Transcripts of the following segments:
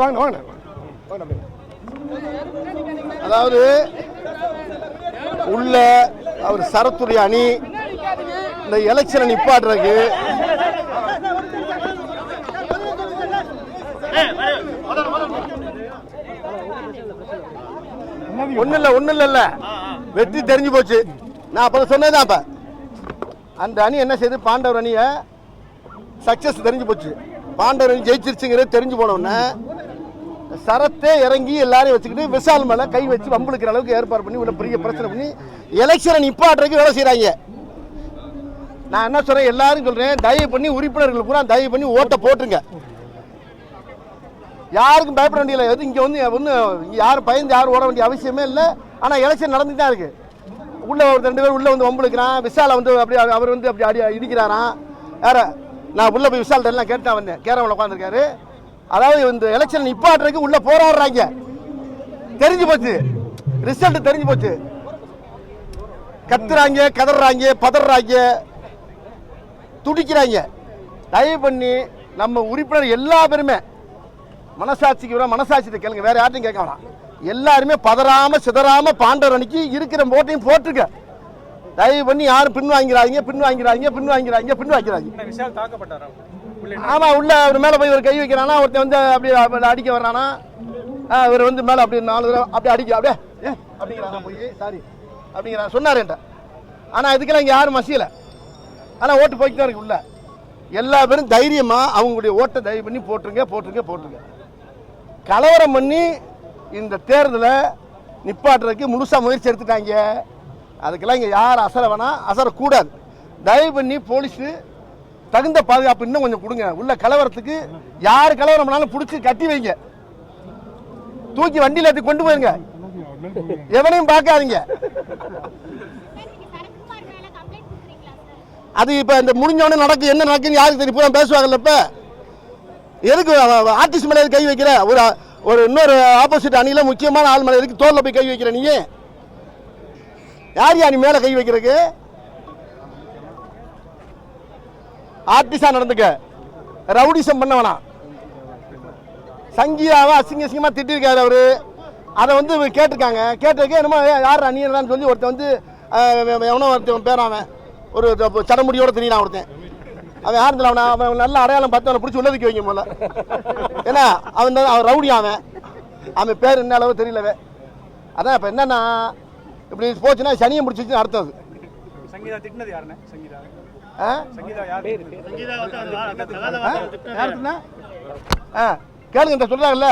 வாங்க வாங்க. அதாவது உள்ள அவர் சரத்துடைய அணி இந்த எலெக்ஷனை நிப்பாட்டுறதுக்கு ஒண்ணு இல்ல வெற்றி தெரிஞ்சு போச்சு. நான் அப்ப சொன்னதுதான். அப்ப அந்த அணி என்ன செய்து பாண்டவர் அணிய சக்சஸ் தெரிஞ்சு போச்சு. பாண்டவர் அணி ஜெயிச்சிருச்சுங்கிறது தெரிஞ்சு போனோன்னு சரத்தே இறங்கி எல்லாரையும் வச்சுக்கிட்டு விசால் மேல கை வச்சு வம்புழுக்கிற அளவுக்கு ஏற்பாடு பண்ணி உள்ள பெரிய பிரச்சனை பண்ணி எலெக்ஷனை நிப்பாட்டுறதுக்கு வேலை செய்யறாங்க. நான் என்ன சொல்றேன், எல்லாரும் சொல்றேன், தயவு பண்ணி உறுப்பினர்கள் கூட தயவு பண்ணி ஓட்ட போட்டுருங்க. யாருக்கும் பயப்பட வேண்டியதில்லை. எது இங்க வந்து யாரும் பயந்து யாரும் ஓட வேண்டிய அவசியமே இல்லை. ஆனா எலெக்ஷன் நடந்துட்டு தான் இருக்கு. உள்ள ஒரு 2 பேர் உள்ள வந்து வம்புழுக்கிறான். விசால வந்து அப்படி அவர் வந்து அப்படி இடிக்கிறாராம். வேற நான் உள்ள போய் விசால்ட்ட எல்லாம் கேட்டா வந்தேன். கேரவல உட்காந்துருக்காரு. அதாவது இந்த எலெக்ஷன் நிப்பாட்டுறதுக்கு உள்ள போராடுறாங்க. தெரிஞ்சு போச்சு, ரிசல்ட் தெரிஞ்சு போச்சு. கத்துறாங்க, கதறாங்க, பதறாங்க, துடிக்கிறாங்க. தயவு பண்ணி நம்ம உறுப்பினர் எல்லா பேருமே மனசாட்சிக்கு மனசாட்சியை கேளுங்க, வேற யார்ட்டையும் கேட்க வேணாம். எல்லாருமே பதறாம சிதறாம பாண்டவர் அணிக்கு இருக்கிற ஓட்டையும் போட்டுருக்க. தயவு பண்ணி யாரும் பின் வாங்கிறாங்க. ஆமா, உள்ள அவர் மேல போய் ஒரு கை வைக்கிறானா, ஒருத்தன் வந்து அப்படி அடிக்க வர்றானா, இவர் வந்து மேல அப்படி 4 தடவை அப்படி அடிக்க அப்படியே அப்படிங்கிறானா, போய் சாரி அப்படிங்கிறா சொன்னார் என்கிட்ட. ஆனா இதுக்கெல்லாம் இங்க யாரும் மசியல. ஆனா ஓட்டு போய்க்கு தான் இருக்கு. உள்ள எல்லா பேரும் தைரியமா அவங்களுடைய ஓட்டை தயவு பண்ணி போட்டுருங்க. கலவரம் பண்ணி இந்த தேர்தலை நிப்பாட்டுறதுக்கு முழுசா முயற்சி எடுத்துட்டாங்க. அதுக்கெல்லாம் இங்க யார் அசர வேணாம், அசரக்கூடாது. தயவு பண்ணி போலீஸ் தகுந்த பாதுகாப்பு இன்னும் கொஞ்சம் கொடுங்க. உள்ள கலவரத்துக்கு யார் கலவரம் பண்ணாலும் பிடிச்சி கட்டி வைங்க. தூக்கி வண்டியில எடுத்து கொண்டு போயிருங்க. எவனையும் பார்க்காதீங்க. அது இப்ப இந்த முடிஞ்சவனே நடக்கு, என்ன நடக்குன்னு யாருக்கு தெரியும்? பேசுவாங்கல்ல. இப்ப எதுக்கு ஆர்டிஸ்ட் மேல கை வைக்கிற? ஒரு இன்னொரு ஆப்போசிட் அணியில முக்கியமான ஆள் மேல எதுக்கு தோல்ல போய் கை வைக்கிற? நீ யார் நீ மேல கை வைக்கிறதுக்கு? ஆர்டிஸ்டா நடந்துக்க, ரவுடிசம் பண்ண வேணாம். சங்கீதாவை அசிங்கமா திட்டிருக்காரு அவரு. அதை வந்து கேட்டிருக்காங்க. கேட்டிருக்க என்னமோ யார் அணியதான் சொல்லி ஒருத்தன் வந்து எவனோ ஒருத்தன் பேராவன் ஒரு சடமுடியோட தெரியலாம். ஒருத்தன் அவன் யாரும் தெரியல. அவன் நல்ல அடையாளம் பார்த்து அவனை பிடிச்சி உள்ளதுக்கு வைங்க போல. ஏன்னா அவன் ரவுடி. அவன் பேர் என்ன அளவு தெரியலவே. அதான் இப்ப என்னன்னா இப்படி போச்சுன்னா சனியை முடிச்சிச்சு அர்த்தம். கேளுங்க, சொல்றாங்கல்ல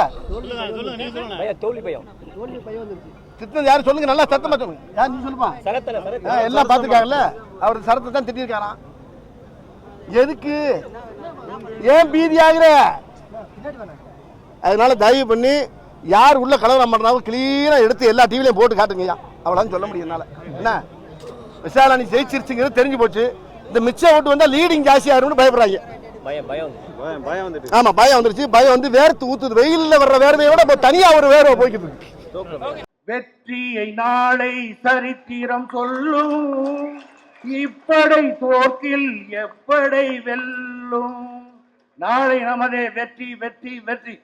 திட்டினது யாரு சொல்லுங்க, நல்லா சத்தமா சொல்லுங்க. யார் நீ சொல்லுப்பா. எல்லாம் பாத்துருக்காங்கல்ல, அவர் சரத்தை தான் திட்டிருக்காராம். எதுக்கு ஏன் பீதி ஆகுற? அதனால தயவு பண்ணி யார் உள்ள கலவரம் பண்றாங்க கிளீனா எடுத்து எல்லா டிவிலையும் போட்டு காட்டுங்கய்யா. அவ்வளவுதான் சொல்ல முடியும் என்னால. என்ன விசாரணை ஜெயிச்சிருச்சுங்கிறது தெரிஞ்சு போச்சு. இந்த மிச்சம் ஓட்டு வந்தா லீடிங் ஜாஸ்தியா இருக்கும்னு பயப்படுறாங்க. ஆமா, பயம் வந்துருச்சு. பயம் வந்து வேர்த்து ஊத்துது. வெயில்ல வர்ற வேர்வையோட தனியா ஒரு வேர்வை போய்க்குது. வெற்றியை நாளை சரித்திரம் சொல்லும், இப்படை தோற்கில் எப்படை வெல்லும். நாளை நமதே வெற்றி வெற்றி வெற்றி.